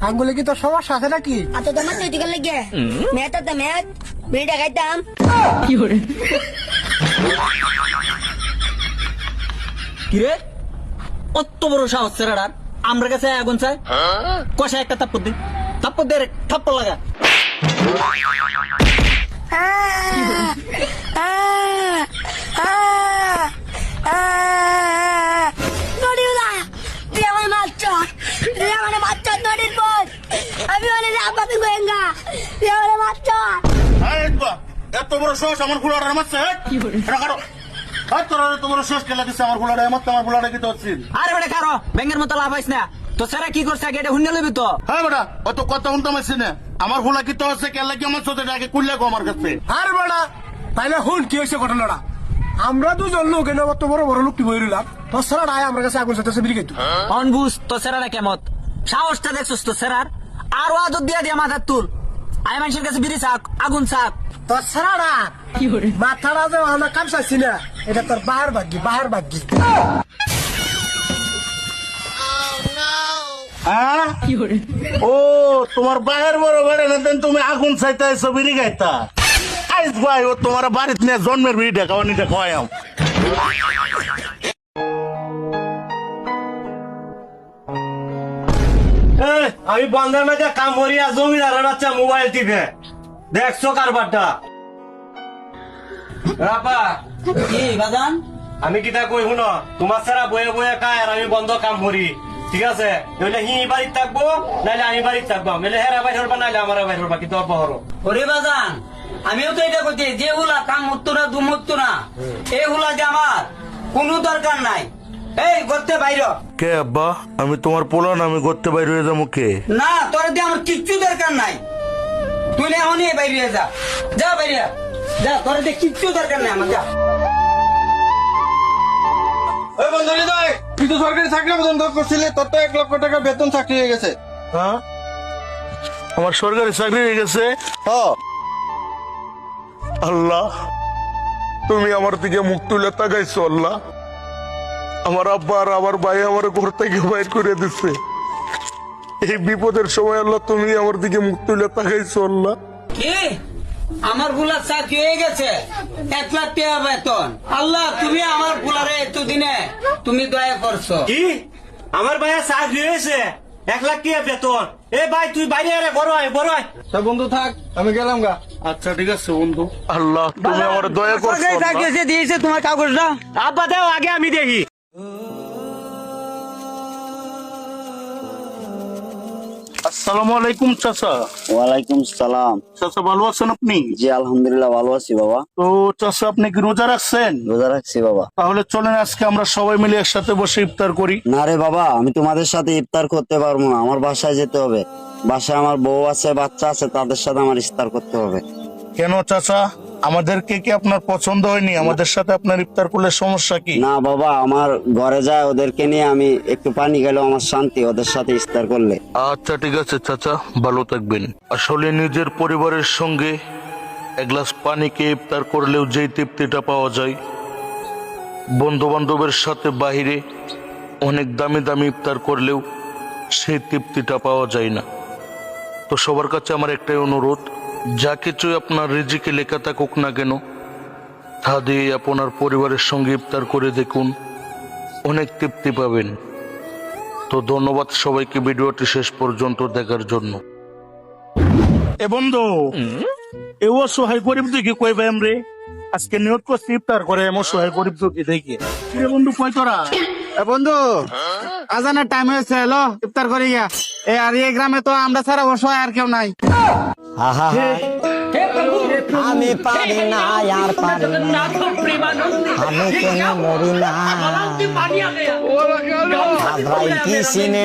আঙ্গুলে কি তোর সমস্যা আছে নাকি? আচ্ছা তোমার তো এদিকে লেগে মেয়েটা তো মেয়ে বিড়িটা খাইতাম। কিরে অত বড় সাহস ছেড়ার আমরা কাছে আগুন চাই কষা একটা থাপ্পড় দে রে, থাপ্পড় লাগা। নড়িওলা তুই আমার মাস্টার, তুই আমার মাস্টার নড়ির পর আমি বলে আব্বাকে গোয়েঙ্গা, তুই আমার মাস্টার। এত বড় সাহস আমার ফুলাটা মারছে? তোমার শেষ খেলা দিচ্ছে আমার ফুলাটা মারতে, আমার ফুলাটা কি হচ্ছিল? আরে বেটা কারো ব্যাঙের মতো লাভ হইস না তো সেরা কি করছে আগে এটা হুন্ডে লইবি তো। হ্যাঁ বেটা অত কথা শুনতে পারছি না, আমার ফুলা কি হচ্ছে কেলা কি আমার সাথে ডাকে কুল্লে গো আমার কাছে। আর বেড়া তাইলে হুন কি হয়েছে ঘটনাটা? আমরা দুজন লোক এনে অত বড় বড় লোকটি বই রইলাম, তোর সারা ডায় আমার কাছে আগুন সাথে বিড়ি খাইতো। অনবুঝ তো সেরাটা কেমত সাহসটা দেখছিস তো সেরার আরো আদর দিয়া দিয়া মাথার তুল আয় মানুষের কাছে বিড়ি চাক আগুন চাক। তোর সারাটা মাথাটা যে আমরা কাম চাচ্ছি না, এটা তোর বাহার ভাগ্যি বাহার ভাগ্যি। হ্যাঁ? ও তোমার বাহের বড় বেড়ে না দেন তুমি আগুন চাইতে এসো বিড়ি খাইতা। আইস ভাই ও তোমার বাড়িতে নিয়ে জন্মের বিড়িটা খাওয়ানিটা খাওয়াই। আমি বন্ধের মধ্যে কাম করিয়া জমিদার বাচ্চা মোবাইল টিপে দেখছো কারবারটা। রাপা কি বাজান আমি কিতা কই শুনো, তোমার ছাড়া বয়ে বয়ে খায় আর আমি বন্ধ কাম করি, ঠিক আছে? নইলে হি বাড়িতে থাকবো নাইলে আমি বাড়িতে থাকবো, নইলে হেরা বাইর হরবা নাইলে আমার বাইর হরবা, কিন্তু অপহর। ওরে বাজান আমিও তো এটা করছি যে হুলা কাম হতো না দুম হতো না এই হুলা যে আমার কোনো দরকার নাই। এই করতে বাইর কে আব্বা আমি তোমার পোলা না, আমি করতে বাইরে হয়ে যাবো কে? না তোর দিয়ে আমার কিচ্ছু দরকার নাই, তুই এখনই বাইরে যা যা বাইরে যা, তোর দিয়ে কিচ্ছু দরকার নাই আমার যা। ওই বন্ধু হৃদয়, তুই তো সরকারি চাকরি আবেদন করছিলি, তোর তো 1 লক্ষ টাকা বেতন চাকরি হয়ে গেছে। হ্যাঁ আমার সরকারি চাকরি হয়ে গেছে। আল্লাহ তুমি আমার দিকে মুখ তুলে তাকাইছো আল্লাহ। আমার আব্বা আর আমার ভাই আমার ঘর থেকে বাইর করে দিচ্ছে, এই বিপদের সময় আল্লাহ তুমি আমার দিকে মুখ তুলে তাকাইছো আল্লাহ। কি আমার বুলা চাকরি হয়ে গেছে 1 লাখ টাকা বেতন? আল্লাহ তুমি আমার বুলারে এতদিনে তুমি দয়া করছো। কি আমার ভাইয়া চাকরি হয়েছে 1 লাখ টাকা বেতন? এ ভাই তুই বাইরে আরে, বড় হয় বড় হয়। বন্ধু থাক আমি গেলাম গা। আচ্ছা ঠিক আছে বন্ধু, আল্লাহ তুমি আমার দয়া করছো আল্লাহ। দিয়েছে তোমার কাগজটা আব্বা দাও আগে আমি দেখি। আসসালামু আলাইকুম চাচা। ওয়ালাইকুম সালাম। চাচা ভালো আছেন আপনি? জি আলহামদুলিল্লাহ ভালো আছি বাবা। তো চাচা আপনি কি রোজা রাখছেন? রোজা রাখছি বাবা। তাহলে চলেন আজকে আমরা সবাই মিলে একসাথে বসে ইফতার করি। না রে বাবা, আমি তোমাদের সাথে ইফতার করতে পারবো না, আমার বাসায় যেতে হবে। বাসায় আমার বউ আছে বাচ্চা আছে, তাদের সাথে আমার ইফতার করতে হবে। কেন চাচা আমাদেরকে কি আপনার পছন্দ হয়নি? আমাদের সাথে আপনার ইফতার করলে সমস্যা কি? না বাবা, আমার ঘরে যায় ওদেরকে নিয়ে আমি একটু পানি গেলেও আমার শান্তি ওদের সাথে ইফতার করলে। আচ্ছা ঠিক আছে চাচা, ভালো থাকবেন। আসলে নিজের পরিবারের সঙ্গে 1 গ্লাস পানি খেয়ে ইফতার করলেও যেই তৃপ্তিটা পাওয়া যায়, বন্ধু বান্ধবের সাথে বাহিরে অনেক দামি দামি ইফতার করলেও সেই তৃপ্তিটা পাওয়া যায় না। তো সবার কাছে আমার একটাই অনুরোধ, যা কিছুই আপনার রিজিকে লেখা থাকুক না কেন তা দিয়ে আপনার পরিবারের সঙ্গে ইফতার করে দেখুন, অনেক তৃপ্তি পাবেন। তো ধন্যবাদ সবাইকে ভিডিওটি শেষ পর্যন্ত দেখার জন্য। এ বন্ধু এ অসহায় গরিব দেখি কই ভাই আমরে আজকে নিয়ত করছি ইফতার করে, এমন অসহায় গরিব দেখি দেখি রে বন্ধু কই তোরা? বন্ধু আজানের টাইম হয়েছে, এলো ইফতার করি গিয়া। এ আর এই গ্রামে তো আমরা ছাড়া অসহায় আর কেউ নাই। আমি পারি না আর পারি না, আমি কেন মরি না, ভাই কি সিনে